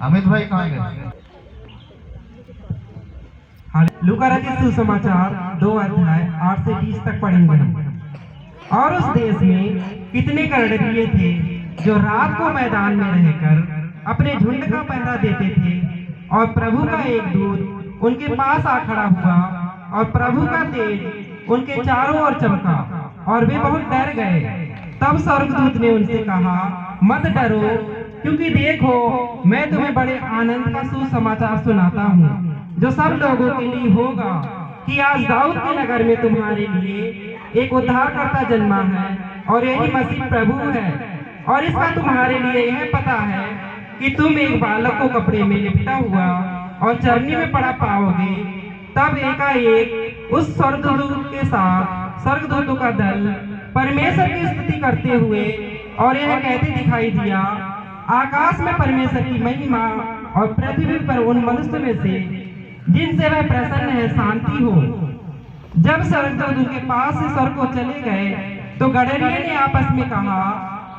अमित भाई कहाँ गए? लूका रचित सुसमाचार 2 अध्याय 8 से 20 तक पढ़ेंगे हम। और उस देश में कितने करड़िए थे जो रात को मैदान में रहकर अपने झुंड का पहरा देते थे, और प्रभु का एक दूत उनके पास आ खड़ा हुआ, और प्रभु का तेज उनके चारों ओर चमका, और वे बहुत डर गए। तब स्वर्गदूत ने उनसे कहा, मत डरो, क्योंकि देखो मैं तुम्हें बड़े आनंद का सुसमाचार सुनाता हूँ, जो सब लोगों के लिए होगा, कि आज दाऊद के नगर में तुम्हारे लिए एक उद्धारकर्ता जन्मा है, और यही मसीह प्रभु है। और इसका तुम्हारे लिए यह पता है कि तुम एक बालक को कपड़े में लिपटा हुआ और चरनी में पड़ा पाओगे। तब एकाएक उस स्वर्गदूत के साथ स्वर्गदूतों का दल परमेश्वर की स्तुति करते हुए और यह कहते दिखाई दिया, आकाश में परमेश्वर की महिमा और पृथ्वी पर उन मनुष्य में से जिनसे वह प्रसन्न है शांति हो। जब स्वर्गदूत उनके पास से स्वर्ग को चले गए, तो गडरिये ने आपस में कहा,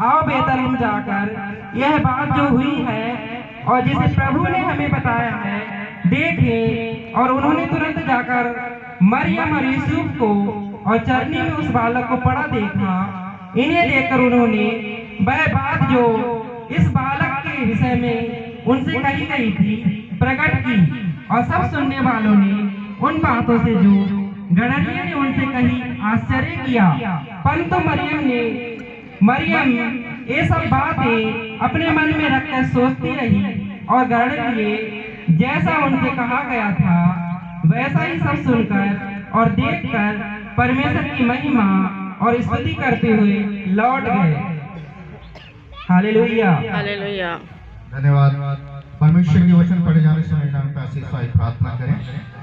आओ बेतलहम जाकर यह बात जो हुई है और जिसे प्रभु ने हमें बताया है देखें। और उन्होंने तुरंत जाकर मरियम और यूसुफ को और चरनी में उस बालक को पड़ा देखा। इन्हें देखकर उन्होंने वह बात जो इस बालक के विषय में उनसे कही गई थी प्रकट की, और सब सुनने वालों ने उन बातों से जो गडरिये ने उनसे कही आश्चर्य किया। परंतु मरियम ये सब बातें अपने मन में रखकर सोचती रही, और गडरिये जैसा उनसे कहा गया था वैसा ही सब सुनकर और देखकर परमेश्वर की महिमा और स्तुति करते हुए लौट गए। Hallelujah, hallelujah. धन्यवाद। परमेश्वर के वचन पढ़े जाने से महिला में पैसे प्रार्थना करें।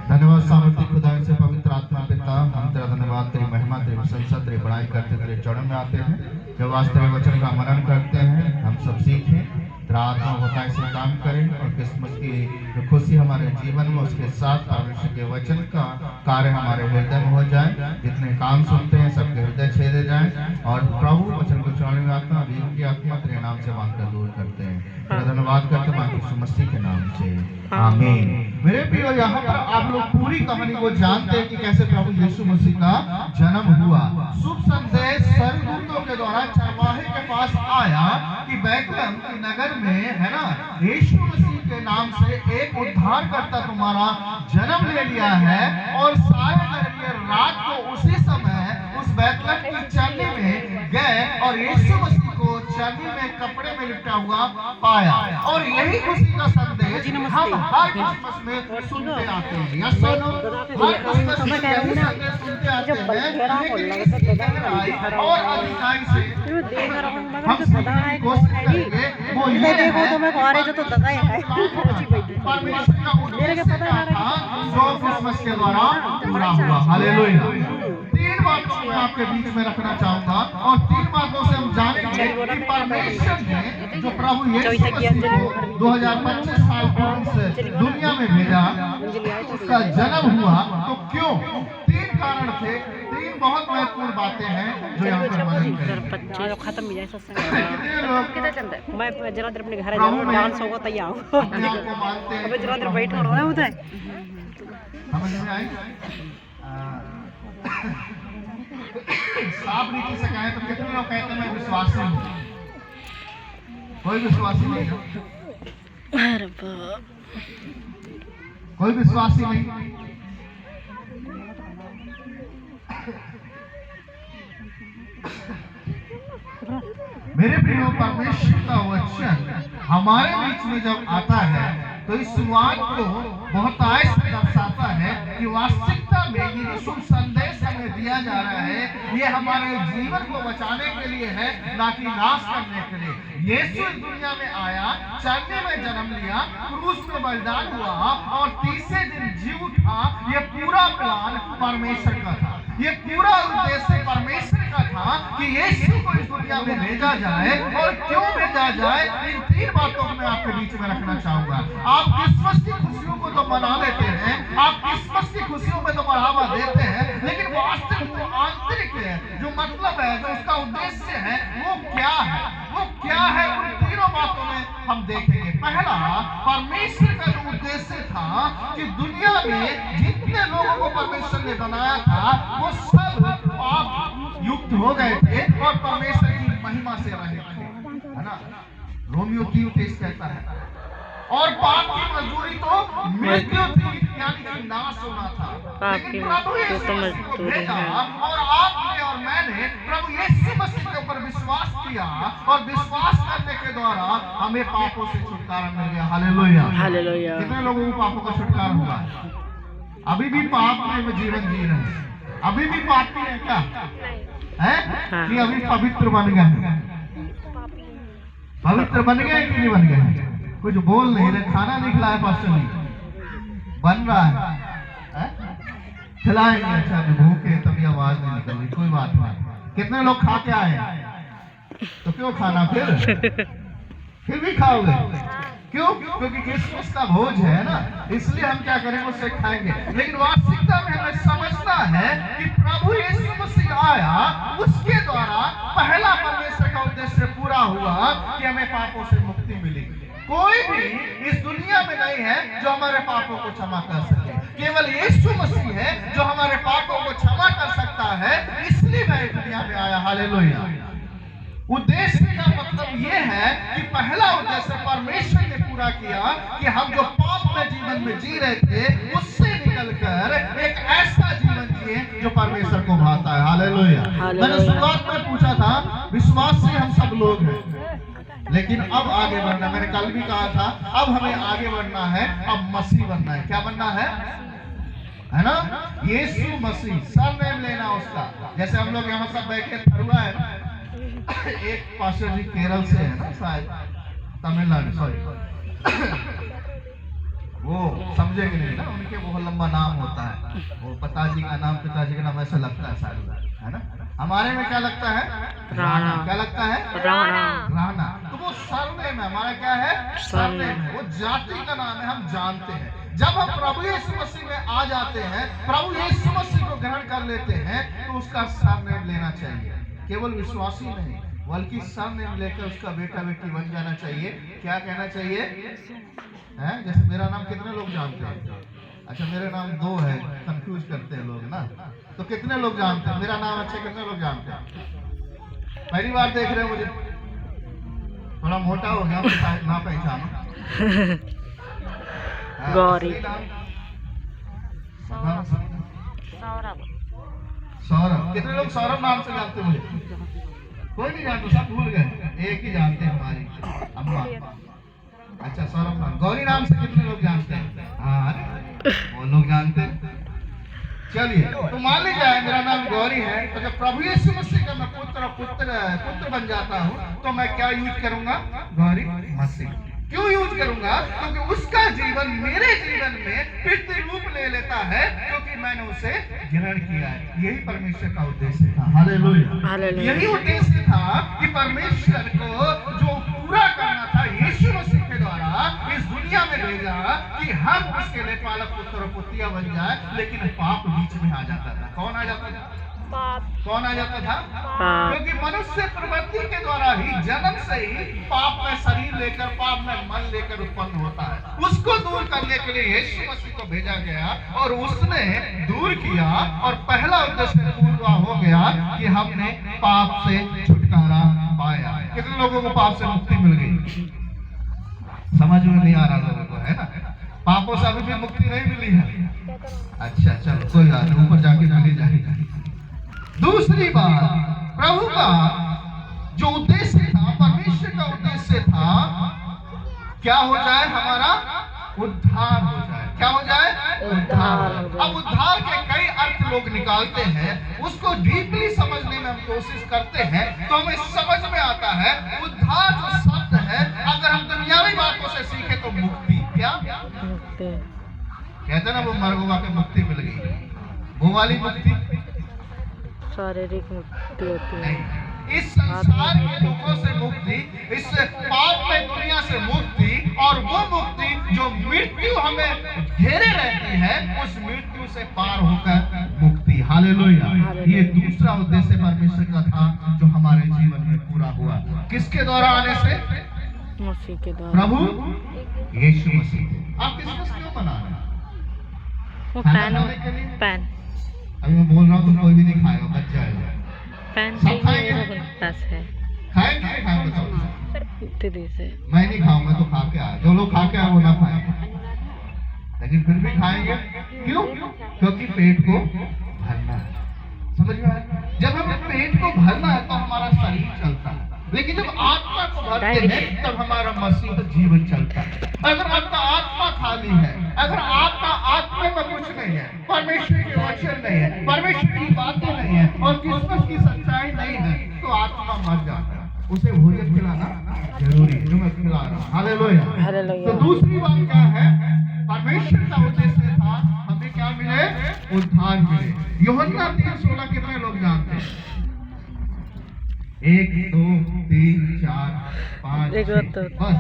धन्यवाद सामर्थ्य खुदा से पवित्र आत्मा पिता, हम तेरा धन्यवाद, तेरी महिमा, तेरी प्रशंसा, तेरी बड़ाई करते तेरे चरणों में आते हैं। जब आज तेरे वचन का मनन करते हैं, हम सब सीखें, तेरा आत्मा होता से काम करें, और क्रिसमस की जो खुशी हमारे जीवन में उसके साथ परमेश्वर के वचन का कार्य हमारे हृदय में हो जाए। जितने काम सुनते हैं सबके हृदय छेदे जाए, और प्रभु वचन को चढ़ने में आत्मा वीर की आत्मा तेरे नाम से मांगकर दूर करते हैं। तेरा धन्यवाद करते हैं यीशु मसीह के नाम से, आमीन। मेरे प्रियो, यहाँ पर आप लोग पूरी कहानी को जानते हैं कि कैसे प्रभु यीशु मसीह का जन्म हुआ। शुभ संदेश स्वर्गदूतों के द्वारा चरवाहे के पास आया कि बैतलहम के नगर में, है ना, यीशु मसीह के नाम से एक उद्धारकर्ता तुम्हारा जन्म ले लिया है। और सारे गडरिये रात को उसी समय उस बैतलहम की चरनी में गए और यीशु मसीह को चरनी में कपड़े में लिपटा हुआ पाया। और यही खुशी का संदेश हम हर क्रिसमस में सुनते आते हैं। या सुनो, हर क्रिसमस में यही संदेश सुनते आते हैं, लेकिन गहराई और अधिकाई से हम सीखने की कोशिश करेंगे। वो ये है परमेश्वर का उद्देश्य क्या था जो क्रिसमस के द्वारा पूरा हुआ। हालेलुया। 3 बातों को मैं आपके बीच में रखना चाहूंगा, और 3 बातों से हम जानेंगे कि परमेश्वर ने जो प्रभु यीशु मसीह को 2025 साल पूर्व से दुनिया में भेजा, उसका जन्म हुआ तो क्यों। 3 कारण थे, 3 बहुत महत्वपूर्ण बातें हैं जो यहाँ पर खत्म हो जाए मैं जरा देर अपने घर डांस होगा तैयार अबे जरा देर बैठ रहा है उधर। समझ में आई? साफ रीति से कहें तो कितने लोग कहते हैं मैं विश्वासी हूँ? कोई विश्वासी नहीं है, कोई विश्वासी नहीं। मेरे प्रियो, परमेश्वर का वचन हमारे बीच में जब आता है तो इस बात को बहुत आयस दर्शाता है कि वास्तविकता में ये शुभ संदेश हमें दिया जा रहा है, ये हमारे जीवन को बचाने के लिए है, ना कि नाश करने के लिए। यीशु इस दुनिया में आया, चरनी में जन्म लिया, क्रूस में बलिदान हुआ और तीसरे दिन जी उठा। ये पूरा प्लान परमेश्वर का था, ये पूरा उद्देश्य परमेश्वर का था कि यीशु को इस दुनिया में भेजा जाए। और क्यों भेजा जाए, इन 3 बातों को मैं आपके बीच में रखना चाहूंगा। आप क्रिसमस की खुशियों को तो मना लेते हैं, आप क्रिसमस की खुशियों में तो बढ़ावा देते हैं, लेकिन वास्तविक जो आंतरिक है, जो मतलब है, जो उसका उद्देश्य है, वो क्या है? वो क्या है? उन 3 तीनों बातों में हम देखेंगे। पहला, परमेश्वर का जो उद्देश्य था कि दुनिया में जितने लोगों को परमेश्वर ने बनाया था वो सब पाप युक्त हो गए थे और परमेश्वर की महिमा से रहे थे, है ना। रोमियो 3:23 कहता है, और पाप की मजदूरी तो मृत्यु थी, यानी कि नाश होना था। लेकिन प्रभु यीशु मसीह को भेजा और आपने और मैंने प्रभु यीशु मसीह के ऊपर विश्वास किया और विश्वास करने के द्वारा हमें पापों से छुटकारा मिल गया। Hallelujah, hallelujah. कितने लोगों को पापों का छुटकारा हुआ? अभी भी पाप में जीवन जी रहे हैं, अभी भी पापी है क्या है कि अभी पवित्र बन गए? पवित्र बन गए कि नहीं बन गए? कुछ बोल नहीं रहे। खाना नहीं खिलाया पास्टर ने, बन रहा है, खिलाएंगे। अच्छा भूखे तभी आवाज नहीं निकल रही, कोई बात नहीं। कितने लोग खा के आए? तो क्यों खाना फिर भी खाओगे? क्यों? क्योंकि क्रिसमस का भोज है ना, इसलिए हम क्या करेंगे, उससे खाएंगे। लेकिन वास्तविकता में हमें समझना है कि प्रभु यीशु मसीह आया, उसके द्वारा पहला परमेश्वर का उद्देश्य पूरा हुआ कि हमें पापों से मुक्ति मिलेगी। कोई भी इस दुनिया में नहीं है जो हमारे पापों को क्षमा कर सके, केवल यीशु मसीह है जो हमारे पापों को क्षमा कर सकता है। इसलिए मैं इस दुनिया में आया। हालेलुया। उद्देश्य का मतलब यह है कि पहला उद्देश्य परमेश्वर ने पूरा किया कि हम जो पाप में जीवन में जी रहे थे उससे निकलकर एक ऐसा जीवन जिए जो परमेश्वर को भाता है। हालेलुया। मैंने शुरुआत में पूछा था, विश्वास से हम सब लोग हैं, लेकिन अब आगे बढ़ना, मैंने कल भी कहा था, अब हमें आगे बढ़ना है, अब मसीह बनना है। क्या बनना है ना? यीशु मसीह, सरनेम लेना उसका। जैसे हम लोग यहाँ सब बैठे थरुआ है ना, एक पास्टर जी केरल से है ना, शायद तमिलनाडु, सॉरी, वो समझेंगे नहीं ना, उनके बहुत लंबा नाम होता है, वो पिताजी का नाम ऐसा लगता है शायद, है ना। हमारे में क्या लगता है? राणा। क्या लगता है? राणा। तो वो सरनेम है, हमारा क्या है? सरनेम है। वो जाति का नाम है, हम जानते हैं। जब हम प्रभु यीशु मसीह में आ जाते हैं, प्रभु यीशु मसीह को ग्रहण कर लेते हैं, तो उसका सरनेम लेना चाहिए। केवल विश्वासी नहीं, बल्कि सरनेम लेकर उसका बेटा बेटी बन जाना चाहिए। क्या कहना चाहिए? है जैसे मेरा नाम कितने लोग जानते हैं? अच्छा मेरा नाम 2 है, कंफ्यूज करते हैं लोग ना, तो कितने लोग जानते हैं मेरा नाम? अच्छा कितने लोग जानते हैं? पहली बार देख रहे हैं मुझे, थोड़ा मोटा हो गया, शायद ना पहचानो। गौरी, सौरभ। कितने लोग सौरभ नाम से जानते हैं? मुझे कोई नहीं जानते, सब भूल गए। एक ही जानते हैं, हमारी अम्मा। अच्छा सौरभ नाम। गौरी नाम से कितने लोग जानते हैं? हाँ वो लोग जानते हैं। चलिए, तो मान लीजिए मेरा नाम गौरी है, तो जब प्रभु यीशु मसीह का मैं पुत्र बन जाता हूँ, तो मैं क्या यूज करूंगा? गौरी मसीह। क्यों यूज करूंगा? क्योंकि उसका जीवन मेरे जीवन में फिर रूप ले लेता है, क्योंकि मैंने उसे ग्रहण किया है। यही परमेश्वर का उद्देश्य था। हालेलुया। यही उद्देश्य था कि परमेश्वर को जो पूरा करना था, यीशु मसीह के द्वारा इस दुनिया में भेजा कि हम उसके लिए पालक पुत्र और पुत्रियां बन जाए। लेकिन पाप बीच में आ जाता था। कौन आ जाता था? कौन आ जाता था? क्योंकि मनुष्य प्रवृत्ति के द्वारा ही, जन्म से ही पाप में शरीर लेकर, पाप में मन लेकर उत्पन्न होता है। उसको दूर करने के लिए यीशु मसीह को भेजा गया और उसने दूर किया, और पहला उद्देश्य पूरा हो गया कि हमने पाप से छुटकारा पाया। कितने लोगों को पाप से मुक्ति मिल गई? समझ में नहीं आ रहा लोगों को, है ना। पापों से अभी भी मुक्ति नहीं मिली है। अच्छा चलो कोई बात नहीं, ऊपर जाके मिली जाएगी। दूसरी बात, प्रभु का जो उद्देश्य था, परमेश्वर का उद्देश्य था, क्या हो जाए? हमारा उद्धार हो जाए। क्या हो जाए? उद्धार। अब उद्धार के कई अर्थ लोग निकालते हैं, उसको डीपली समझने में हम कोशिश करते हैं, तो हमें समझ में आता है उद्धार जो शब्द है, अगर हम दुनियावी बातों से सीखे तो मुक्ति। क्या कहते हैं ना, वो मरगुआ के मुक्ति मिल गई, वो वाली मुक्ति शारीरिक मुक्ति होती है। इस संसार के लोगों से मुक्ति, इस पाप में दुनिया से मुक्ति, और वो मुक्ति जो मृत्यु हमें घेरे रहती है, उस मृत्यु से पार होकर मुक्ति। हालेलुया। ये दूसरा उद्देश्य परमेश्वर का था जो हमारे जीवन में पूरा हुआ। किसके द्वारा आने से? मसीह के द्वारा प्रभु यीशु मसीह। आप क्रिसमस क्यों मना रहे हैं? वो खाना पैन खाने के लिए? पैन अभी मैं बोल रहा हूँ तो कोई भी नहीं खाएगा, बच जाएगा। पैन सब खाएंगे? पास है खाएंगे नहीं खाएंगे बताओ? तेरी से मैं नहीं खाऊंगा तो खा के आए, जो लोग खा के आए वो ना खाएंगे, लेकिन फिर भी खाएंगे। क्यों? क्योंकि पेट को भरना है। समझ में आया? जब हमें पेट को भरना है तो हमारा शरीर चलता है, लेकिन जब आत्मा को भरते हैं तब हमारा मसीह जीवन चलता है। अगर आपका आत्मा खाली है, अगर आपका आत्मा में कुछ नहीं है, परमेश्वर के वचन नहीं है, परमेश्वर की बातें नहीं है और क्रिसमस की सच्चाई नहीं है, तो आत्मा मर जाता है। उसे भोजन खिलाना जरूरी है, जो मैं खिला रहा हूँ। हालेलुया। हालेलुया। तो दूसरी बात क्या है? परमेश्वर का उद्देश्य था हमें क्या मिले? उद्धार मिले। यूहन्ना 3:16 कितने लोग जानते हैं? 1 2 3 4 5 एक 6 बस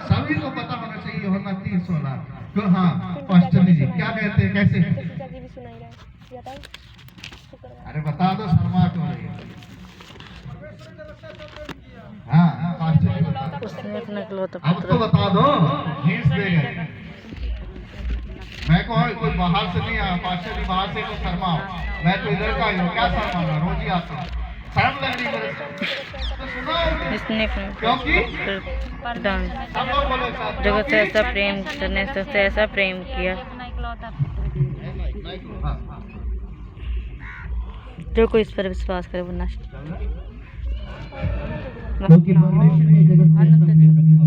सभी को पता होना चाहिए यूहन्ना 3:16। तो हाँ पास्टर जी क्या कहते हैं, कैसे है? अरे बता दो, शर्मा क्यों रही है? हाँ पास्टर जी बता दो। उसने अपना इकलौता अब तो बता दो, हिंट्स दे गए। मैं कोई बाहर से नहीं आया, पास्टर जी बाहर से तो शर्माओ, मैं तो इधर का ही हूँ, क्या शर्माना, रोज ही आता हूँ, शर्म लग रही मेरे से। तो सुनो, इसने क्योंकि प्रदान सब लोग बोलो साथ, जगत से ऐसा प्रेम करने से ऐसा प्रेम किया हाँ, जो कोई इस पर विश्वास करे वो नष्ट क्योंकि परमेश्वर ने जगत से ऐसा प्रेम रखा।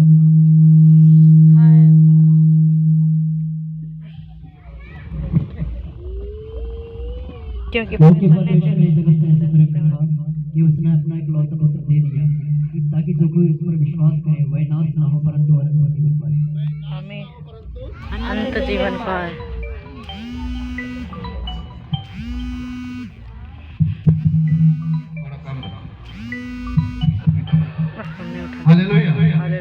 क्योंकि परमेश्वर ने जगत से ऐसा प्रेम रखा कि उसने अपना इकलौता पुत्र दे दिया, ताकि जो कोई उस पर विश्वास करे वह नाश ना हो परंतु अनंत जीवन पाए। हमें अनंत जीवन पाए। हालेलुया।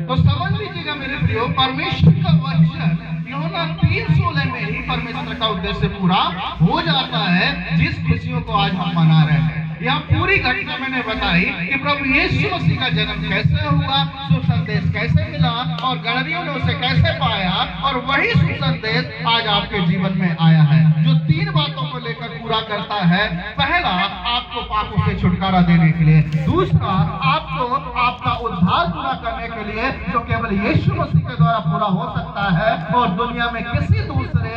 तो समझ लीजिएगा मेरे प्रियो, परमेश्वर का वचन यूहन्ना 3:16 में ही परमेश्वर का उद्देश्य पूरा हो जाता है, जिस खुशियों को आज हम मना रहे हैं। यह पूरी घटना मैंने बताई कि प्रभु यीशु मसीह का जन्म कैसे हुआ, सुसंदेश कैसे मिला और गणरियों ने उसे कैसे पाया, और वही सुसंदेश आज आपके जीवन में आया है, जो 3 बातों को लेकर पूरा करता है। पहला, आपको पापों से छुटकारा देने के लिए। दूसरा, आपको आपका उद्धार पूरा करने के लिए, जो केवल यीशु मसीह के द्वारा पूरा हो सकता है और दुनिया में किसी दूसरे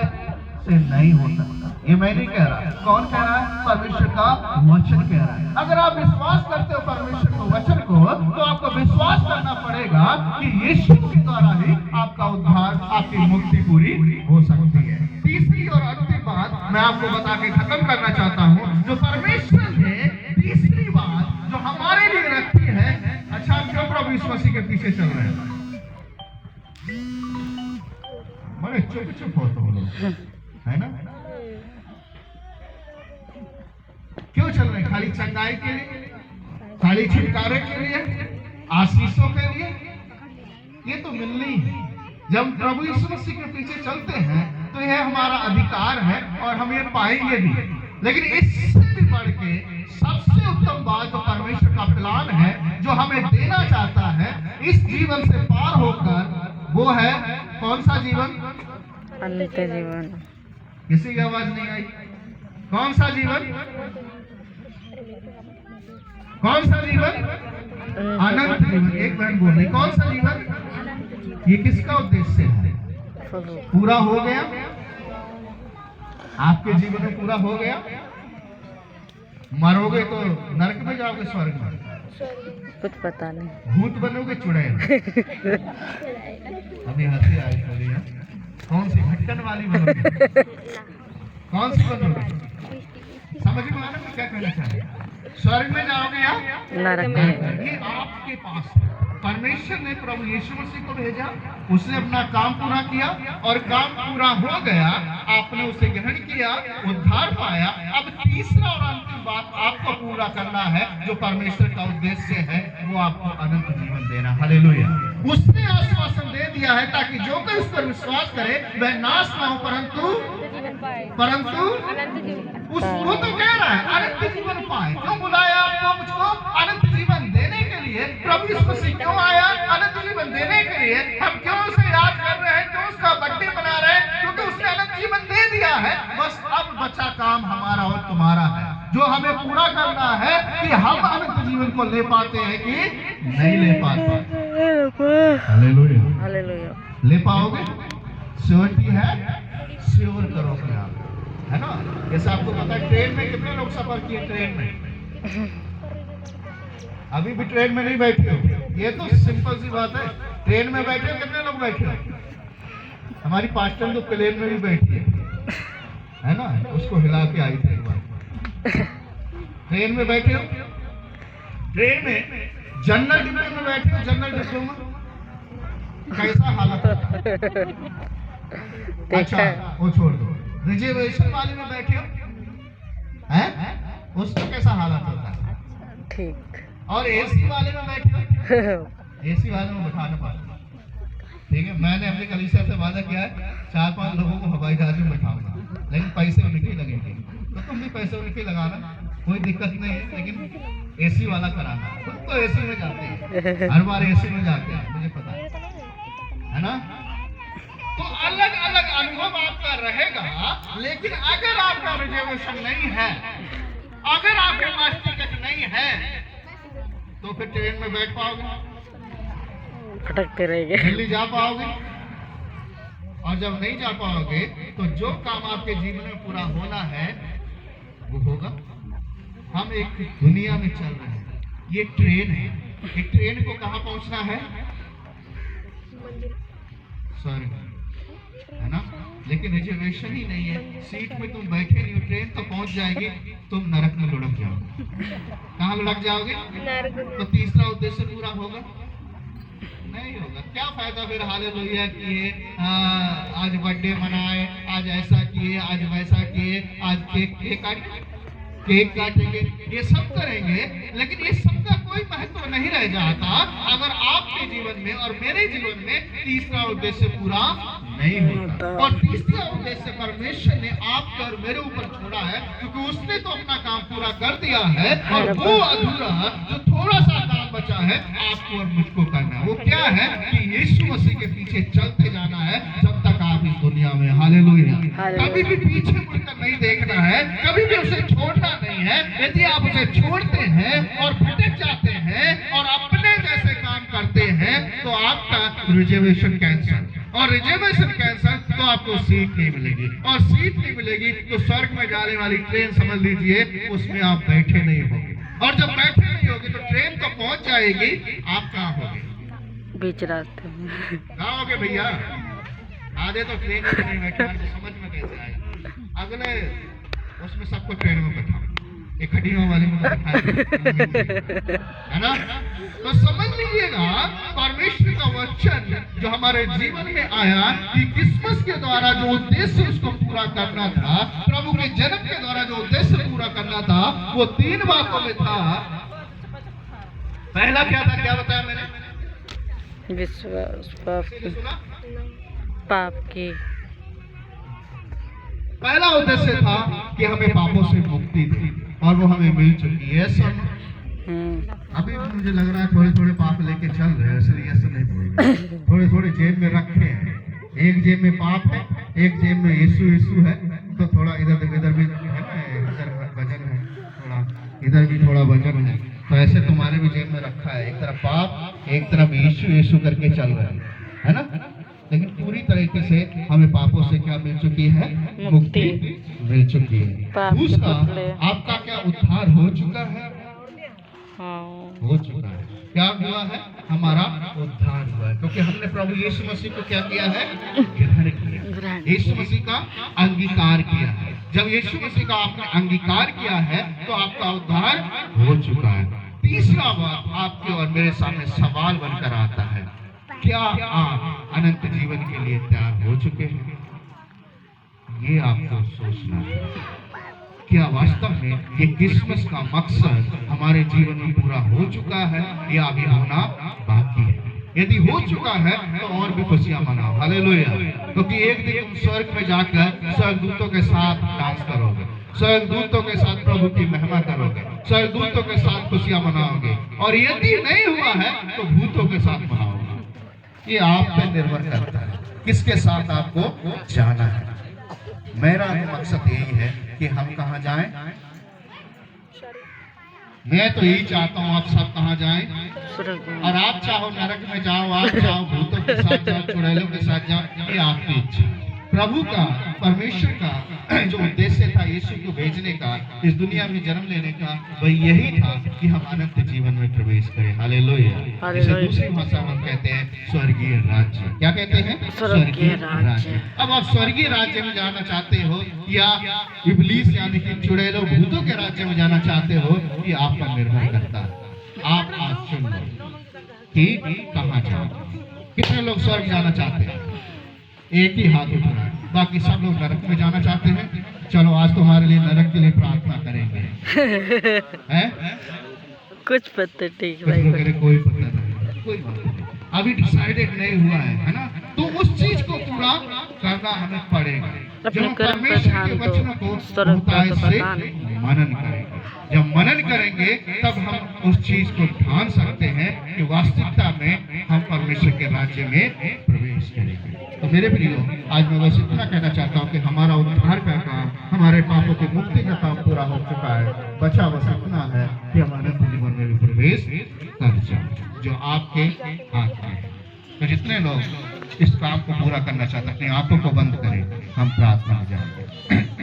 से नहीं हो सकता। ये मैं नहीं कह रहा, कौन कह रहा है? परमेश्वर का वचन कह रहा है। अगर आप विश्वास करते हो परमेश्वर के वचन को, तो आपको विश्वास करना पड़ेगा कि यीशु के द्वारा ही आपका उद्धार, आपकी मुक्ति पूरी हो सकती है। तीसरी और अंतिम बात मैं आपको बता के खत्म करना चाहता हूँ, जो परमेश्वर ने तीसरी बात जो हमारे लिए रखी है। अच्छा, क्यों प्रभु यीशु मसीह के पीछे चल रहे हैं? बड़े चुप चुप हो तुम लोग, है ना? क्यों चल रहे हैं? खाली चंगाई के लिए, खाली छुटकारे के लिए, आशीषों के लिए? ये तो मिलनी है। जब प्रभु यीशु मसीह के पीछे चलते हैं तो यह हमारा अधिकार है और हम ये पाएंगे भी। लेकिन इससे भी बढ़ के सबसे उत्तम बात जो परमेश्वर का प्लान है, जो हमें देना चाहता है इस जीवन से पार होकर, वो है कौन सा जीवन? अनंत जीवन। किसी की आवाज नहीं आई। कौन सा जीवन? कौन सा जीवन? अनंत जीवन। एक बहन बोल रही, कौन सा जीवन? ये किसका उद्देश्य है? पूरा हो गया आपके जीवन में, पूरा हो गया। मरोगे तो नरक में जाओगे, स्वर्ग में? कुछ पता नहीं। भूत बनोगे, चुड़ैल? अभी हंसी आई थोड़ी है। कौन सी ढक्कन वाली बनोगे? कौन सी बनोगे? समझ में आ रहा है क्या कहना चाह रहे हैं? स्वर्ग में जाओगे या नरक में? ये आपके पास है। परमेश्वर ने प्रभु यीशु मसीह को भेजा, उसने अपना काम पूरा किया और काम पूरा हो गया। आपने उसे ग्रहण किया, उद्धार पाया। अब तीसरा और अंतिम बात आपको पूरा करना है, जो परमेश्वर का उद्देश्य है, वो आपको अनंत जीवन देना। हालेलुया। उसने आश्वासन दे दिया है ताकि जो कोई उस पर विश्वास करे वह नाश ना हो परंतु वो तो कह रहा है अनंत जीवन पाए। क्यों बुलाया आपको मुझको? अनंत जीवन देने के लिए प्रभु यीशु मसीह क्यों आया, अनंत जीवन देने के लिए। हम क्यों उसे याद कर रहे हैं, क्यों उसका बर्थडे मना रहे हैं, क्योंकि उसने अनंत जीवन दे दिया है। बस अब बचा काम हमारा और तुम्हारा है, जो हमें पूरा करना है कि हम अनंत जीवन को ले पाते हैं कि नहीं ले पाते। Hallelujah, hallelujah. ले पाओगे? श्योरिटी है, श्योर करोगे आप, है ना। जैसे आपको पता है ट्रेन में कितने लोग सफर किए, ट्रेन में अभी भी ट्रेन में नहीं बैठे हो, ये तो सिंपल सी बात है। ट्रेन में बैठे हो, कितने लोग बैठे हो? हमारी पास्टर तो प्लेन में भी बैठी है ना, उसको हिला के आई थी एक बार। ट्रेन में बैठे हो, ट्रेन में जनरल डिब्बे में बैठे हो, जनरल डिब्बे में कैसा हालत होता है? अच्छा वो छोड़ दो, रिजर्वेशन वाले में बैठे हो हैं, उसका कैसा हालत होता है? ठीक। और एसी वाले में बैठे हो, एसी वाले में बैठाना पड़ता है, ठीक है। मैंने अपने कलीसिया से वादा किया है 4-5 लोगों को हवाई जहाज में बैठाऊंगा, लेकिन पैसे उनके लगेंगे, तो तुम भी पैसे उनके लगाना, कोई दिक्कत नहीं है, लेकिन एसी वाला कराना। खुद तो एसी में जाते हैं, हर बार एसी में जाते हैं, मुझे पता है ना। तो अलग अलग अनुभव आपका रहेगा, लेकिन अगर आपका रिजर्वेशन नहीं है, अगर आपके पास टिकट नहीं है, तो फिर ट्रेन में बैठ पाओगे, भटकते रहेंगे, दिल्ली जा पाओगे। और जब नहीं जा पाओगे तो जो काम आपके जीवन में पूरा होना है वो होगा। हम एक दुनिया में चल रहे हैं, ये ट्रेन है, एक ट्रेन को कहाँ पहुंचना है? सॉरी, है ना। लेकिन रिजर्वेशन ही नहीं है, सीट में तुम बैठे नहीं हो, ट्रेन तो पहुंच जाएगी, तुम नरक में लुढ़क जाओगे। कहाँ लुढ़क जाओगे? तो तीसरा उद्देश्य पूरा होगा नहीं होगा। क्या फायदा फिर हालेलुया किए, आज बर्थडे मनाए, आज ऐसा किए, आज वैसा किए, आज केक काटेंगे, ये सब करेंगे, लेकिन ये सब का कोई महत्व नहीं रह जाता अगर आपके जीवन में और मेरे जीवन में तीसरा उद्देश्य पूरा नहीं होता। और तीसरा उद्देश्य परमेश्वर ने आपके और मेरे ऊपर छोड़ा है, क्योंकि उसने तो अपना काम पूरा कर दिया है, और वो अधूरा जो थोड़ा सा काम बचा है आपको और मुझको करना है। वो क्या है कि यीशु मसीह के पीछे चलते जाना है जब तक आप इस दुनिया में। हालेलुया। कभी भी पीछे मुड़कर नहीं देखना है, कभी भी उसे छोड़ना नहीं है। यदि आप उसे छोड़ते हैं और भटक जाते हैं और अपने जैसे काम करते हैं तो आपका रिजर्वेशन कैंसल, और रिजर्वेशन कैंसल तो आपको सीट नहीं मिलेगी, और सीट नहीं मिलेगी तो स्वर्ग में जाने वाली ट्रेन समझ लीजिए उसमें आप बैठे नहीं होंगे, और जब बैठे नहीं होगे तो ट्रेन तो पहुंच जाएगी, आप कहाँ होंगे? बीच रास्ते में। कहाँ होगे भैया? आधे तो ट्रेन में नहीं बैठे, तो समझ में कैसे आएगा? अगले उसमें सबको ट्रेन में बैठा, एक खटियों वाले में है ना। तो समझ लीजिएगा परमेश्वर का वचन जो हमारे जीवन में आया कि क्रिसमस के द्वारा जो उद्देश्य उसको पूरा करना था, प्रभु के जन्म के द्वारा जो उद्देश्य पूरा करना था, वो 3 बातों में था। पहला क्या था, क्या बताया मैंने? विश्वास, पाप की। पहला उद्देश्य था कि हमें पापों से मुक्ति थी, और वो हमें मिल चुकी है। सब अभी मुझे लग रहा है थोड़े थोड़े पाप लेके चल रहे हैं, इसलिए ऐसे नहीं बोल रहे। थोड़े थोड़े जेब में रखे हैं, एक जेब में पाप है, एक जेब में यीशु है, तो थोड़ा इधर भी है ना, इधर वजन है, थोड़ा इधर भी थोड़ा वजन है, तो ऐसे तुम्हारे भी जेब में रखा है, एक तरफ पाप, एक तरफ यीशु करके चल रहे हैं, है ना। लेकिन पूरी तरीके से हमें पापों से क्या मिल चुकी है? मुक्ति मिल चुकी है। दूसरा, आपका क्या उद्धार हो चुका है? हो चुका है। क्या हुआ है? हमारा उद्धार हुआ है, क्योंकि हमने प्रभु यीशु मसीह को क्या किया है? ग्रहण किया, यीशु मसीह का अंगीकार किया है। जब यीशु मसीह का आपने अंगीकार किया है तो आपका उद्धार हो चुका है। तीसरा बात आपके और मेरे सामने सवाल बनकर आता है, क्या आप अनंत जीवन के लिए तैयार हो चुके हैं? ये आपको सोचना है। क्या वास्तव में ये क्रिसमस का मकसद हमारे जीवन में पूरा हो चुका है या अभी होना बाकी है? यदि हो चुका है तो और भी खुशियां मनाओ। हालेलुया। क्योंकि एक दिन तुम स्वर्ग में जाकर स्वर्गदूतों के साथ डांस करोगे। स्वर्गदूतों के साथ प्रभु की महिमा करोगे, स्वर्गदूतों के साथ खुशियां मनाओगे, और यदि नहीं हुआ है तो भूतों के साथ मनाओगे। ये आप पे निर्भर करता है किसके साथ आपको जाना है। मेरा मकसद यही है कि हम कहाँ जाएं। मैं तो यही चाहता हूँ आप सब कहाँ जाएं, और आप चाहो नरक में जाओ, आप चाहो भूतों के साथ जाओ, चुड़ैलों के साथ जाओ, ये आपकी इच्छा। प्रभु का, परमेश्वर का जो उद्देश्य था यीशु को भेजने का, इस दुनिया में जन्म लेने का, वही यही था कि हम अनंत जीवन में प्रवेश करें। हालेलुया। इसे दूसरी भाषा में कहते हैं स्वर्गीय राज्य। क्या कहते हैं? स्वर्गीय राज्य। अब आप स्वर्गीय राज्य में जाना चाहते हो या इब्लीस यानी कि चुड़ैलों भूतों के राज्य में जाना चाहते हो, ये आप पर निर्भर करता है। आप आज चुन लो कि कहाँ जाओ। कितने लोग स्वर्ग जाना चाहते हैं? एक ही हाथ उठाना है, बाकी सब लोग नरक में जाना चाहते हैं। चलो आज तुम्हारे लिए नरक के लिए प्रार्थना करेंगे। हैं? कुछ पता ठीक कोई पता नहीं, कोई बात नहीं, अभी डिसाइडेड नहीं हुआ है ना, तो उस चीज को पूरा करना हमें पड़ेगा। जब परमेश्वर के वचनों को गहराई से मनन करेंगे, जब मनन करेंगे तब हम उस चीज को ठान सकते हैं कि वास्तविकता में हम परमेश्वर के राज्य में प्रवेश करेंगे। तो मेरे प्रियो, आज मैं बस इतना कहना चाहता हूँ कि हमारा उद्धार का काम, हमारे पापों की मुक्ति का काम पूरा हो चुका है। बचा बस इतना है कि हम अनंत जीवन में भी प्रवेश कर जाए, जो आपके हाथ में है। तो जितने लोग इस काम को पूरा करना चाहते हैं, अपनी आंखों को बंद करें, हम प्रार्थना में जाएंगे।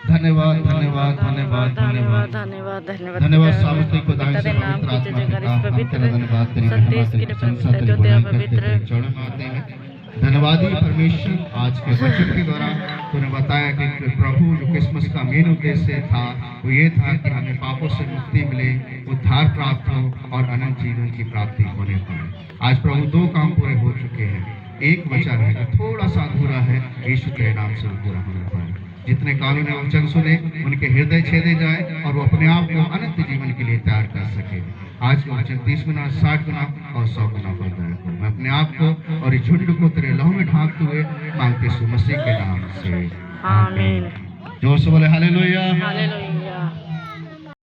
धन्यवाद धन्यवाद धन्यवाद धन्यवाद धन्यवाद धन्यवाद धन्यवाद सामर्थ्य को दान से पवित्र आत्मा पिता, हम तेरा धन्यवाद तेरी महिमा तेरी प्रशंसा तेरी बड़ाई करते तेरे चरणों में आते हैं। धन्यवादी परमेश्वर, आज के वचन के द्वारा तूने बताया कि प्रभु जो क्रिसमस का मेन उद्देश्य था वो ये था कि हमें पापों से मुक्ति मिले, उद्धार प्राप्त हो और अनंत जीवन की प्राप्ति होने पाए। आज प्रभु दो काम पूरे हो चुके हैं, एक बचा है जो थोड़ा सा अधूरा है, यीशु के नाम से पूरा होने पाए। जितने कानों ने वचन सुने उनके हृदय छेदे जाए और वो अपने आप को अनंत जीवन के लिए तैयार कर सके। आज के वचन 30 गुना 60 गुना और 100 गुना फलदायक हो। मैं अपने आप को और इस झुंड को तेरे लहू में ढांकते हुए मांगते यीशु मसीह के नाम से आमीन। जोर से बोले हालेलुया।